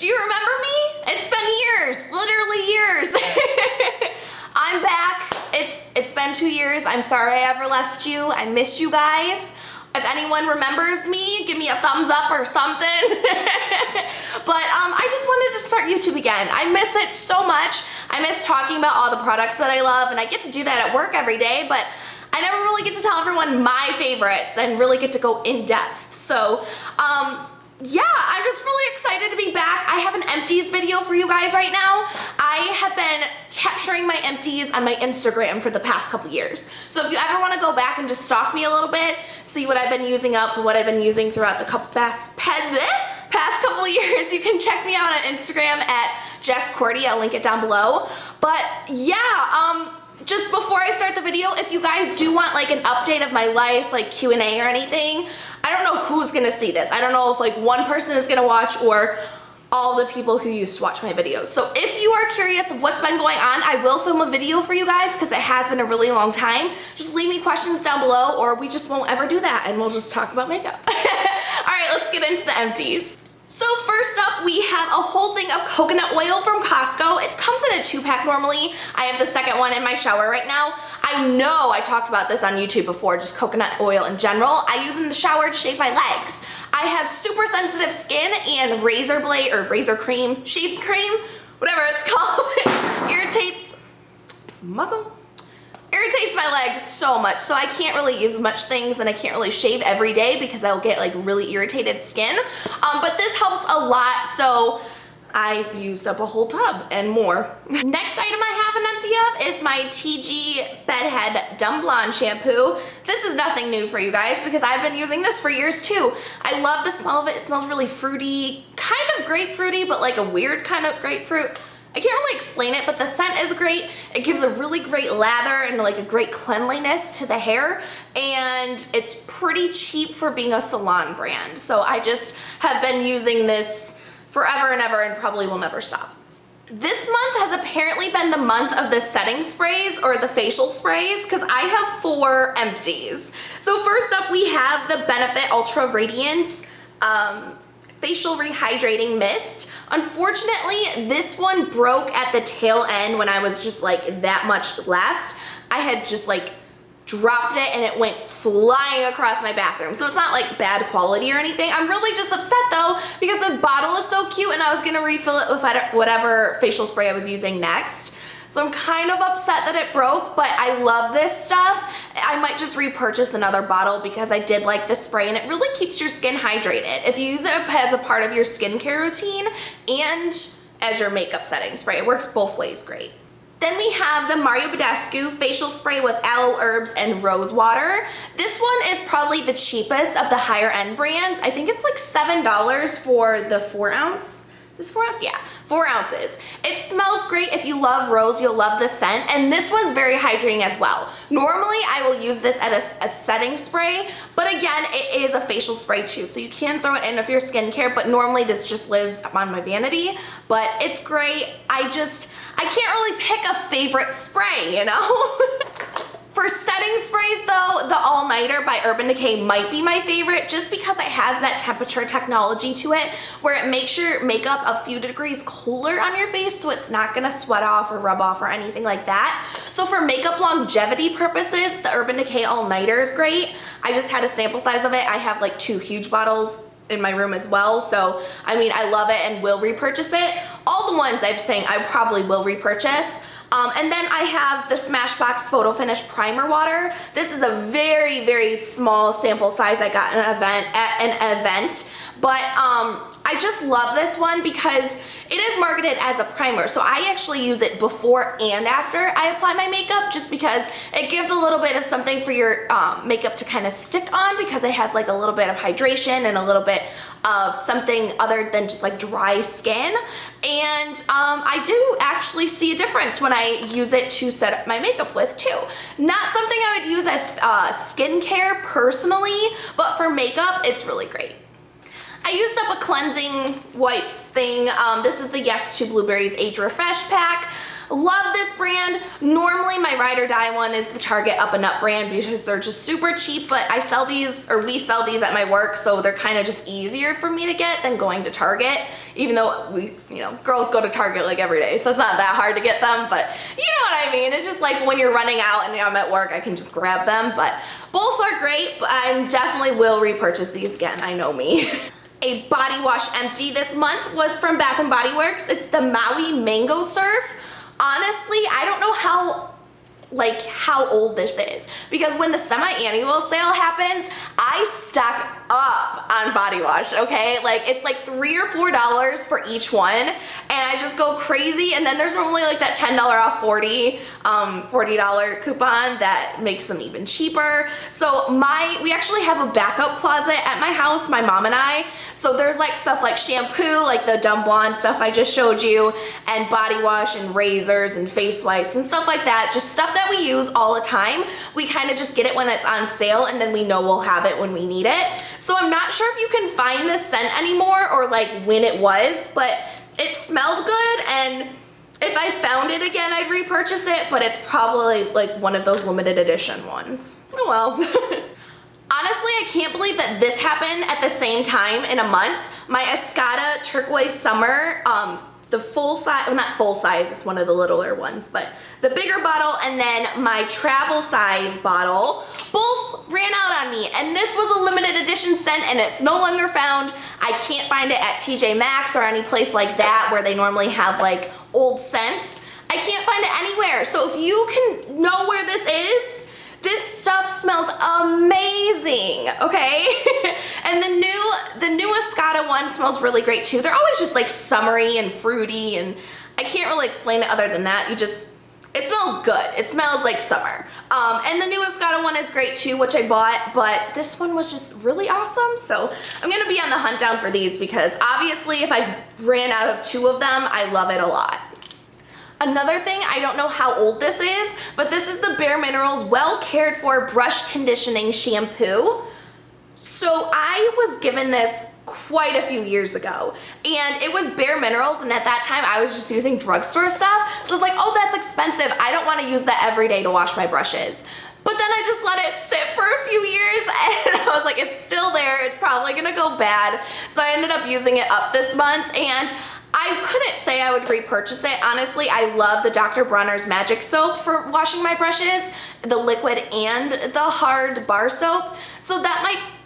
Do you remember me? It's been years, literally years. I'm back. It's been 2 years. I'm sorry I ever left you. I miss you guys. If anyone remembers me, give me a thumbs up or something. But I just wanted to start YouTube again. I miss it so much. I miss talking about all the products that I love, and I get to do that at work every day, but I never really get to tell everyone my favorites and really get to go in depth. So, yeah, I'm just really excited to be back. I have an empties video for you guys right now. I have been capturing my empties on my Instagram for the past couple years. So if you ever want to go back and just stalk me a little bit, see what I've been using up and what I've been using throughout the past couple years, you can check me out on Instagram at Jess Cordy. I'll link it down below. But yeah, just before I start the video, if you guys do want like an update of my life, like Q&A or anything, I don't know who's gonna see this. I don't know if like one person is gonna watch or all the people who used to watch my videos. So if you are curious of what's been going on, I will film a video for you guys because it has been a really long time. Just leave me questions down below or we just won't ever do that and we'll just talk about makeup. All right, let's get into the empties. So first up, we have a whole thing of coconut oil from Costco. It comes in a 2-pack normally. I have the second one in my shower right now. I know I talked about this on YouTube before, just coconut oil in general. I use it in the shower to shave my legs. I have super sensitive skin and razor blade or razor cream, shaving cream, whatever it's called, irritates my legs so much, so I can't really use much things and I can't really shave every day because I'll get like really irritated skin. But this helps a lot, so I used up a whole tub and more. Next item I have an empty of is my TG Bedhead Dumb Blonde shampoo. This is nothing new for you guys because I've been using this for years too. I love the smell of it. It smells really fruity, kind of grapefruity, but like a weird kind of grapefruit. I can't really explain it, but the scent is great. It gives a really great lather and like a great cleanliness to the hair, and it's pretty cheap for being a salon brand. So I just have been using this forever and ever and probably will never stop. This month has apparently been the month of the setting sprays or the facial sprays because I have 4 empties. So first up we have the Benefit Ultra Radiance Facial Rehydrating Mist. Unfortunately, this one broke at the tail end when I was just like that much left. I had just like dropped it and it went flying across my bathroom. So it's not like bad quality or anything. I'm really just upset though because this bottle is so cute and I was gonna refill it with whatever facial spray I was using next. So I'm kind of upset that it broke, but I love this stuff. I might just repurchase another bottle because I did like this spray and it really keeps your skin hydrated. If you use it as a part of your skincare routine and as your makeup setting spray, it works both ways great. Then we have the Mario Badescu facial spray with aloe herbs and rose water. This one is probably the cheapest of the higher end brands. I think it's like $7 for the 4 ounce. This 4 ounce? Yeah, 4 ounces. It smells great. If you love rose, you'll love the scent. And this one's very hydrating as well. Normally, I will use this as a setting spray, but again, it is a facial spray too. So you can throw it in of your skincare, but normally this just lives on my vanity. But it's great. I can't really pick a favorite spray, you know? For setting sprays though, the All Nighter by Urban Decay might be my favorite just because it has that temperature technology to it where it makes your makeup a few degrees cooler on your face so it's not gonna sweat off or rub off or anything like that. So for makeup longevity purposes, the Urban Decay All Nighter is great. I just had a sample size of it. I have like 2 huge bottles in my room as well, so I mean I love it and will repurchase it. All the ones I'm saying I probably will repurchase. And then I have the Smashbox Photo Finish Primer Water. This is a very, very small sample size I got at an event. But I just love this one because it is marketed as a primer. So I actually use it before and after I apply my makeup just because it gives a little bit of something for your makeup to kind of stick on because it has like a little bit of hydration and a little bit of something other than just like dry skin. And I do actually see a difference when I use it to set up my makeup with too. Not something I would use as skincare personally, but for makeup, it's really great. I used up a cleansing wipes thing. This is the Yes to Blueberries Age Refresh Pack. Love this brand. Normally my ride or die one is the Target Up and Up brand because they're just super cheap, but I sell these, or we sell these at my work, so they're kind of just easier for me to get than going to Target, even though we, you know, girls go to Target like every day, so it's not that hard to get them, but you know what I mean. It's just like when you're running out and I'm at work, I can just grab them, but both are great, but I definitely will repurchase these again. I know me. A body wash empty this month was from Bath & Body Works. It's the Maui Mango Surf. Honestly, I don't know how old this is, because when the semi-annual sale happens, I stock up on body wash, okay? Like, it's like $3 or $4 for each one, and I just go crazy, and then there's normally like that $10 off $40 coupon that makes them even cheaper. So we actually have a backup closet at my house, my mom and I, so there's like stuff like shampoo, like the Dumb Blonde stuff I just showed you, and body wash and razors and face wipes and stuff like that, just stuff that we use all the time. We kind of just get it when it's on sale, and then we know we'll have it when we need it. So I'm not sure if you can find this scent anymore or like when it was, but it smelled good, and if I found it again, I'd repurchase it, but it's probably like one of those limited edition ones. Oh well. Honestly, I can't believe that this happened at the same time in a month. My Escada Turquoise Summer, the full size, well, not full size, it's one of the littler ones, but the bigger bottle, and then my travel size bottle, both ran out on me, and this was a limited edition scent, and it's no longer found. I can't find it at TJ Maxx or any place like that where they normally have like old scents. I can't find it anywhere. So if you can know where this is, this stuff smells amazing, okay? And the new Escada one smells really great too. They're always just like summery and fruity, and I can't really explain it other than that. It smells good. It smells like summer. And the new Escada one is great too, which I bought, but this one was just really awesome. So I'm gonna be on the hunt down for these, because obviously if I ran out of 2 of them, I love it a lot. Another thing, I don't know how old this is, but this is the Bare Minerals Well Cared For Brush Conditioning Shampoo. So I was given this quite a few years ago, and it was Bare Minerals, and at that time I was just using drugstore stuff, so I was like, oh, that's expensive, I don't want to use that every day to wash my brushes. But then I just let it sit for a few years, and I was like, it's still there, it's probably gonna go bad, so I ended up using it up this month, and I couldn't say I would repurchase it. Honestly, I love the Dr. Bronner's Magic Soap for washing my brushes, the liquid and the hard bar soap. So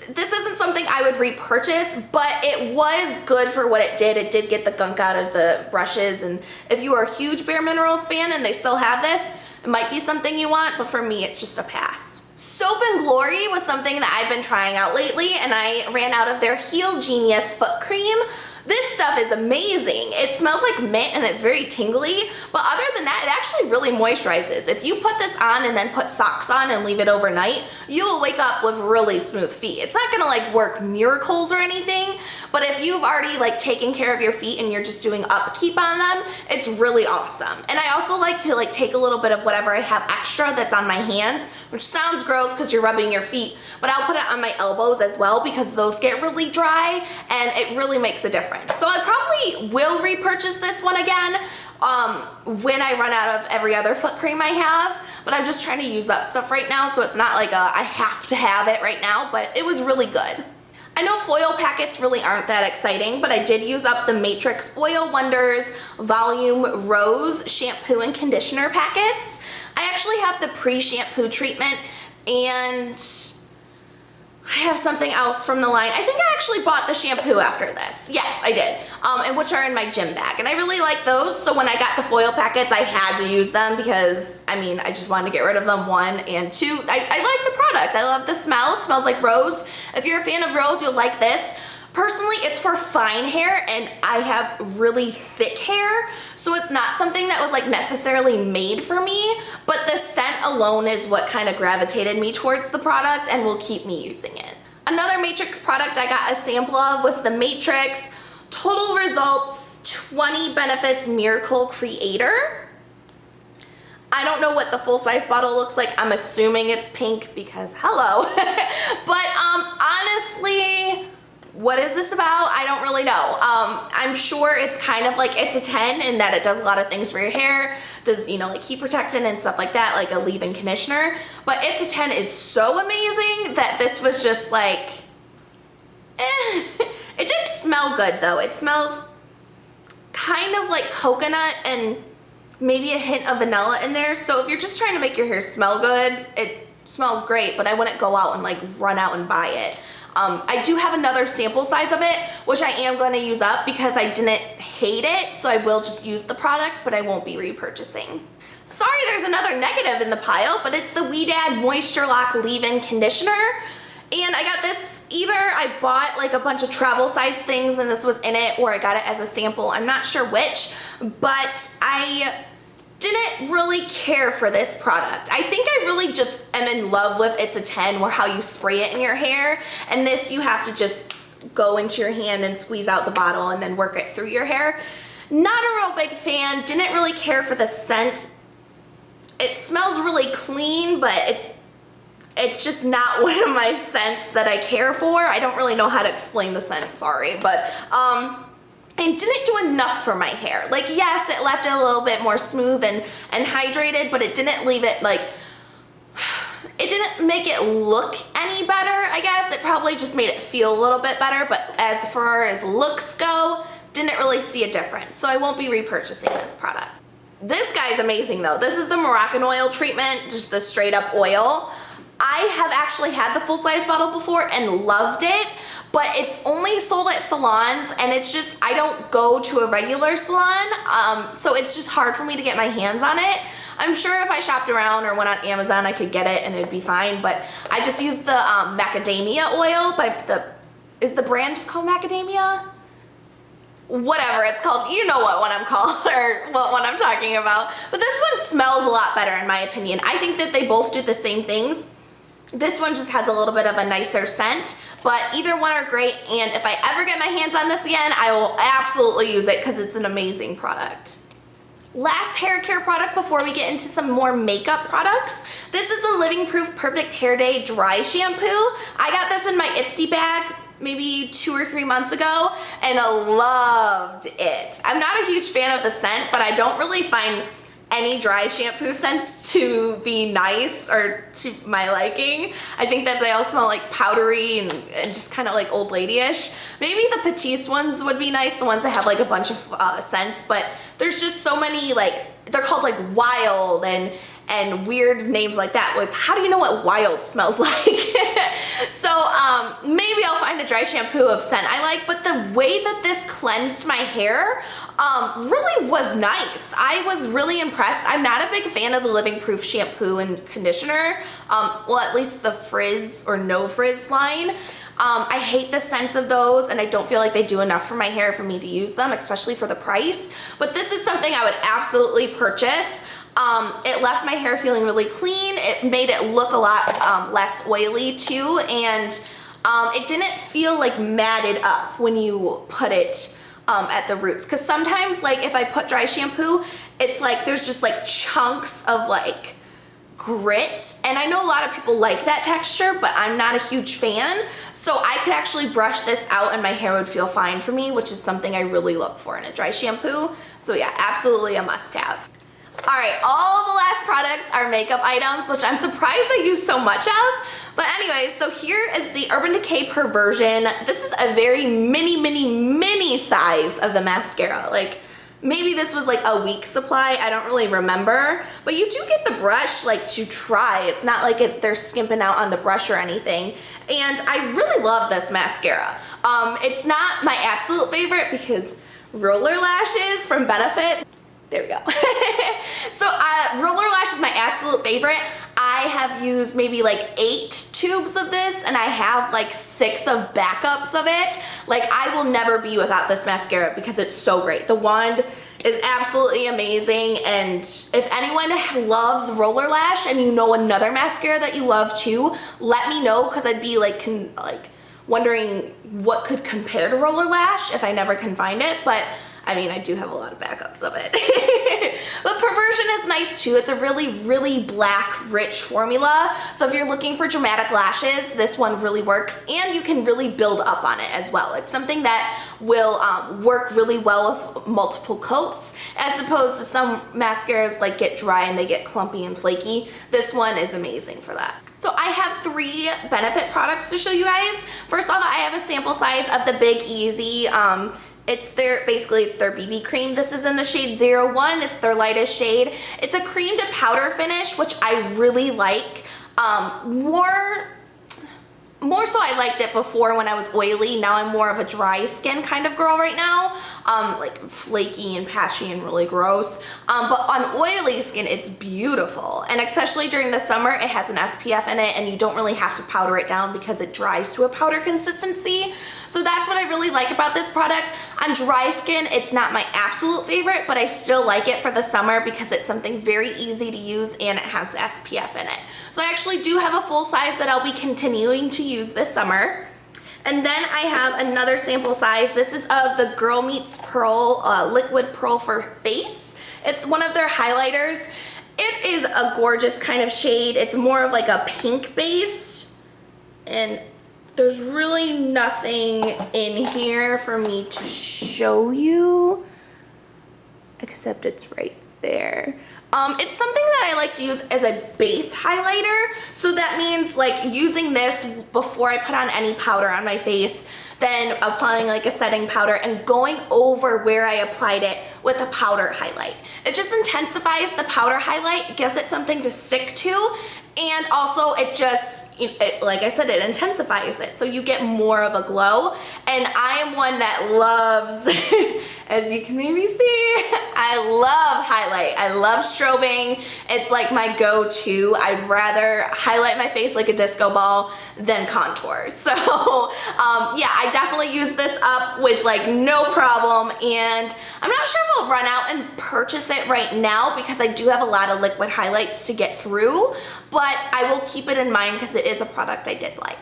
this isn't something I would repurchase, but it was good for what it did. It did get the gunk out of the brushes, and if you are a huge Bare Minerals fan and they still have this, it might be something you want, but for me, it's just a pass. Soap and Glory was something that I've been trying out lately, and I ran out of their Heal Genius foot cream. This stuff is amazing. It smells like mint and it's very tingly, but other than that, it actually really moisturizes. If you put this on and then put socks on and leave it overnight, you will wake up with really smooth feet. It's not gonna like work miracles or anything, but if you've already like taken care of your feet and you're just doing upkeep on them, it's really awesome. And I also like to like take a little bit of whatever I have extra that's on my hands, which sounds gross because you're rubbing your feet, but I'll put it on my elbows as well because those get really dry and it really makes a difference. So I probably will repurchase this one again when I run out of every other foot cream I have, but I'm just trying to use up stuff right now, so it's not like I have to have it right now, but it was really good. I know foil packets really aren't that exciting, but I did use up the Matrix Oil Wonders Volume Rose shampoo and conditioner packets. I actually have the pre-shampoo treatment, and I have something else from the line. I think I actually bought the shampoo after this. Yes, I did, and which are in my gym bag. And I really like those, so when I got the foil packets, I had to use them because, I mean, I just wanted to get rid of them, 1, and 2, I like the product. I love the smell. It smells like rose. If you're a fan of rose, you'll like this. Personally, it's for fine hair, and I have really thick hair, so it's not something that was like necessarily made for me, but the scent alone is what kind of gravitated me towards the product and will keep me using it. Another Matrix product I got a sample of was the Matrix Total Results 20 Benefits Miracle Creator. I don't know what the full-size bottle looks like. I'm assuming it's pink because hello. But honestly, what is this about? I don't really know. I'm sure it's kind of like It's a 10 in that it does a lot of things for your hair, does, you know, like heat protectant and stuff like that, like a leave-in conditioner. But It's a 10 is so amazing that this was just like, eh. It didn't smell good though. It smells kind of like coconut and maybe a hint of vanilla in there. So if you're just trying to make your hair smell good, it smells great, but I wouldn't go out and like run out and buy it. I do have another sample size of it, which I am going to use up because I didn't hate it. So I will just use the product, but I won't be repurchasing. Sorry, there's another negative in the pile, but it's the Ouidad Moisture Lock Leave-In Conditioner. And I got this, either I bought like a bunch of travel size things and this was in it, or I got it as a sample. I'm not sure which, but I didn't really care for this product. I think I really just am in love with It's a 10, where how you spray it in your hair, and this you have to just go into your hand and squeeze out the bottle and then work it through your hair. Not a real big fan, didn't really care for the scent. It smells really clean, but it's just not one of my scents that I care for. I don't really know how to explain the scent, sorry, but it didn't do enough for my hair. Like, yes, it left it a little bit more smooth and hydrated, but it didn't leave it like, it didn't make it look any better, I guess. It probably just made it feel a little bit better, but as far as looks go, didn't really see a difference. So I won't be repurchasing this product. This guy's amazing though. This is the Moroccan oil treatment, just the straight up oil. I have actually had the full size bottle before and loved it, but it's only sold at salons, and it's just, I don't go to a regular salon, so it's just hard for me to get my hands on it. I'm sure if I shopped around or went on Amazon, I could get it and it'd be fine, but I just used the macadamia oil is the brand just called macadamia? Whatever it's called, you know what one I'm called, or what one I'm talking about. But this one smells a lot better in my opinion. I think that they both do the same things. This one just has a little bit of a nicer scent, but either one are great, and if I ever get my hands on this again, I will absolutely use it because it's an amazing product. Last hair care product before we get into some more makeup products. This is the Living Proof Perfect Hair Day Dry Shampoo. I got this in my Ipsy bag maybe 2 or 3 months ago and I loved it. I'm not a huge fan of the scent, but I don't really find any dry shampoo scents to be nice or to my liking. I think that they all smell like powdery and just kind of like old lady-ish. Maybe the Petite ones would be nice, the ones that have like a bunch of scents, but there's just so many, like, they're called like Wild and weird names like that. Like, how do you know what Wild smells like? So maybe I'll find a dry shampoo of scent I like, but the way that this cleansed my hair really was nice. I was really impressed. I'm not a big fan of the Living Proof shampoo and conditioner. Well, at least the frizz or no frizz line. I hate the scents of those, and I don't feel like they do enough for my hair for me to use them, especially for the price. But this is something I would absolutely purchase. It left my hair feeling really clean. It made it look a lot less oily too, and it didn't feel like matted up when you put it at the roots. Because sometimes, like, if I put dry shampoo, it's like there's just like chunks of like grit, and I know a lot of people like that texture, but I'm not a huge fan. So I could actually brush this out and my hair would feel fine for me, which is something I really look for in a dry shampoo. So yeah, absolutely a must-have. All right, all of the last products are makeup items, which I'm surprised I use so much of. But anyway, so here is the Urban Decay Perversion. This is a very mini size of the mascara. Like, maybe this was like a week's supply, I don't really remember. But you do get the brush like to try. It's not like they're skimping out on the brush or anything. And I really love this mascara. It's not my absolute favorite because Roller Lashes from Benefit, there we go. So Roller Lash is my absolute favorite. I have used maybe like 8 tubes of this, and I have like 6 of backups of it. Like, I will never be without this mascara because it's so great. The wand is absolutely amazing, and if anyone loves Roller Lash and you know another mascara that you love too, let me know, because I'd be like wondering what could compare to Roller Lash if I never can find it. But I mean, I do have a lot of backups of it. But Perversion is nice too. It's a really, really black, rich formula. So if you're looking for dramatic lashes, this one really works, and you can really build up on it as well. It's something that will work really well with multiple coats, as opposed to some mascaras like get dry and they get clumpy and flaky. This one is amazing for that. So I have 3 Benefit products to show you guys. First off, I have a sample size of the Big Easy. It's their BB cream. This is in the shade 01. It's their lightest shade. It's a cream to powder finish, which I really like. More so I liked it before when I was oily. Now I'm more of a dry skin kind of girl right now. Like flaky and patchy and really gross. But on oily skin, it's beautiful. And especially during the summer, it has an SPF in it and you don't really have to powder it down because it dries to a powder consistency. So that's what I really like about this product. On dry skin, it's not my absolute favorite, but I still like it for the summer because it's something very easy to use and it has the SPF in it. So I actually do have a full size that I'll be continuing to use this summer. And then I have another sample size. This is of the Girl Meets Pearl Liquid Pearl for Face. It's one of their highlighters. It is a gorgeous kind of shade. It's more of like a pink based, and there's really nothing in here for me to show you, except it's right there. It's something that I like to use as a base highlighter. So that means like using this before I put on any powder on my face, then applying like a setting powder and going over where I applied it with a powder highlight. It just intensifies the powder highlight, it gives it something to stick to, and also it just, like I said, it intensifies it, so you get more of a glow. And I am one that loves, as you can maybe see, I love highlight. I love strobing. It's like my go-to. I'd rather highlight my face like a disco ball than contour. So yeah, I definitely use this up with like no problem, and I'm not sure if I'll run out and purchase it right now because I do have a lot of liquid highlights to get through, but I will keep it in mind because it is a product I did like.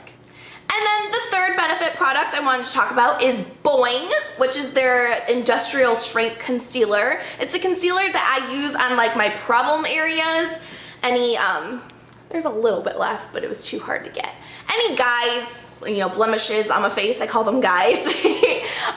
And then the third Benefit product I wanted to talk about is Boing, which is their industrial strength concealer. It's a concealer that I use on like my problem areas. There's a little bit left, but it was too hard to get. Any guys, blemishes on my face, I call them guys.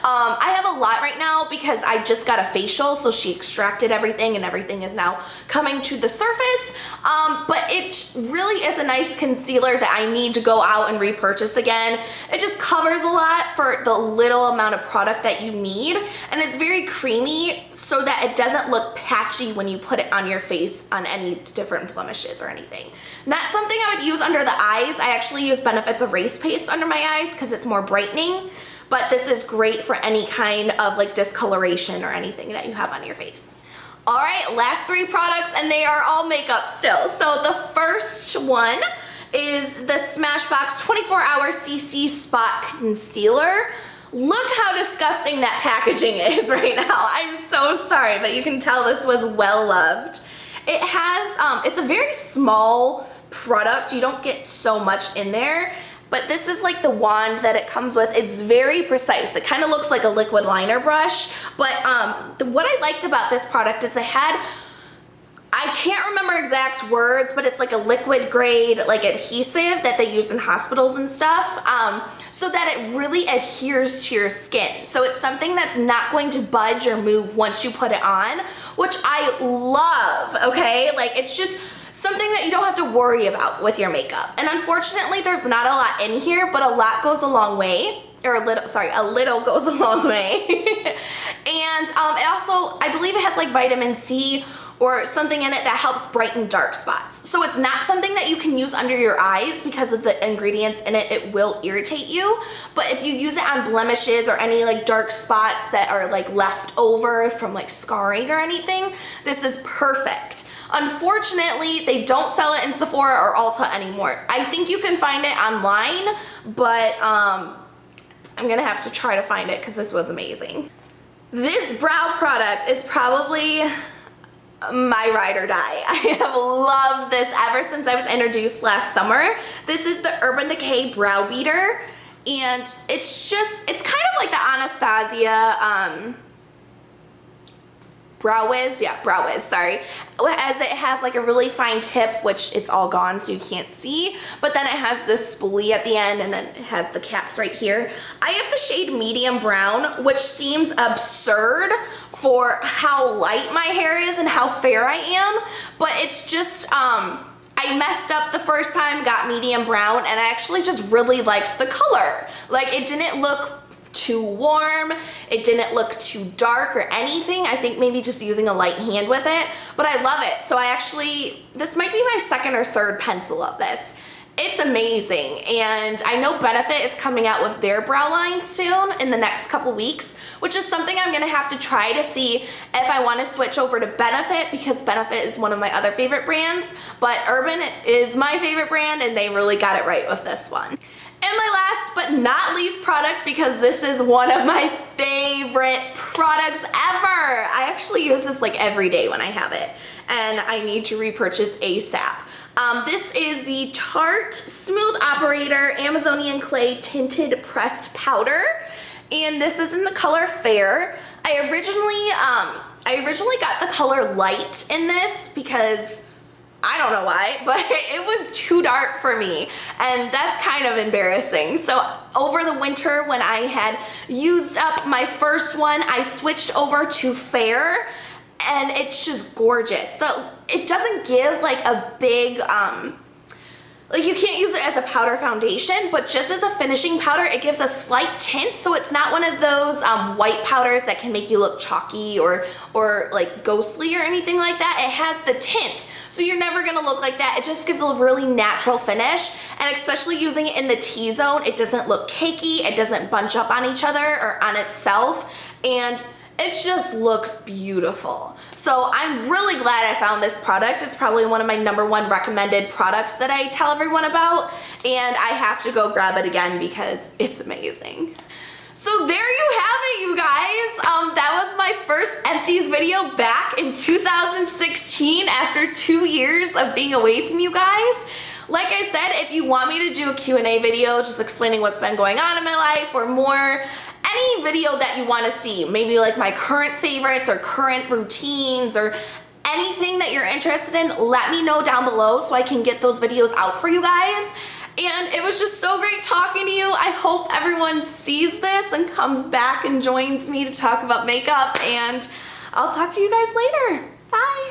I have a lot right now because I just got a facial, so she extracted everything and everything is now coming to the surface. But it really is a nice concealer that I need to go out and repurchase again. It just covers a lot for the little amount of product that you need, and it's very creamy so that it doesn't look patchy when you put it on your face on any different blemishes or anything. Not something I would use under the eyes. I actually use Benefit's Erase Paste under my eyes because it's more brightening, but this is great for any kind of like discoloration or anything that you have on your face. All right, last 3 products, and they are all makeup still. So the first one is the Smashbox 24-Hour CC Spot Concealer. Look how disgusting that packaging is right now. I'm so sorry, but you can tell this was well loved. It has, it's a very small product. You don't get so much in there, but this is like the wand that it comes with. It's very precise. It kind of looks like a liquid liner brush, but what I liked about this product is I can't remember exact words, but it's like a liquid grade like adhesive that they use in hospitals and stuff, so that it really adheres to your skin. So it's something that's not going to budge or move once you put it on, which I love, okay? Like, it's just something that you don't have to worry about with your makeup. And unfortunately, there's not a lot in here, but a lot goes a long way. Or a little goes a long way. And it also, I believe it has like vitamin C or something in it that helps brighten dark spots. So it's not something that you can use under your eyes because of the ingredients in it. It will irritate you. But if you use it on blemishes or any like dark spots that are like left over from like scarring or anything, this is perfect. Unfortunately, they don't sell it in Sephora or Ulta anymore. I think you can find it online, but I'm gonna have to try to find it because this was amazing. This brow product is probably my ride or die. I have loved this ever since I was introduced last summer. This is the Urban Decay Brow Beater, and it's kind of like the Anastasia Brow Wiz, yeah, Brow Wiz, sorry. As it has like a really fine tip, which it's all gone so you can't see, but then it has this spoolie at the end and then it has the caps right here. I have the shade medium brown, which seems absurd for how light my hair is and how fair I am, but it's just, I messed up the first time, got medium brown, and I actually just really liked the color. Like, it didn't look too warm, it didn't look too dark or anything. I think maybe just using a light hand with it, but I love it. So this might be my second or third pencil of this. It's amazing, and I know Benefit is coming out with their brow line soon in the next couple weeks, which is something I'm gonna have to try to see if I wanna switch over to Benefit, because Benefit is one of my other favorite brands, but Urban is my favorite brand and they really got it right with this one. And my last but not least product, because this is one of my favorite products ever. I actually use this like every day when I have it, and I need to repurchase ASAP. This is the Tarte Smooth Operator Amazonian Clay Tinted Pressed Powder, and this is in the color Fair. I originally got the color Light in this because I don't know why, but it was too dark for me, and that's kind of embarrassing. So over the winter when I had used up my first one, I switched over to Fair, and it's just gorgeous. It doesn't give like a big, like you can't use it as a powder foundation, but just as a finishing powder, it gives a slight tint, so it's not one of those white powders that can make you look chalky or like ghostly or anything like that. It has the tint, so you're never gonna look like that. It just gives a really natural finish, and especially using it in the T-zone, it doesn't look cakey, it doesn't bunch up on each other or on itself, and it just looks beautiful. So I'm really glad I found this product. It's probably one of my #1 recommended products that I tell everyone about, and I have to go grab it again because it's amazing. So there you have it, you guys. That was my first Empties video back in 2016 after 2 years of being away from you guys. Like I said, if you want me to do a Q&A video just explaining what's been going on in my life or more, any video that you want to see, maybe like my current favorites or current routines or anything that you're interested in, let me know down below so I can get those videos out for you guys. And it was just so great talking to you. I hope everyone sees this and comes back and joins me to talk about makeup, and I'll talk to you guys later. Bye.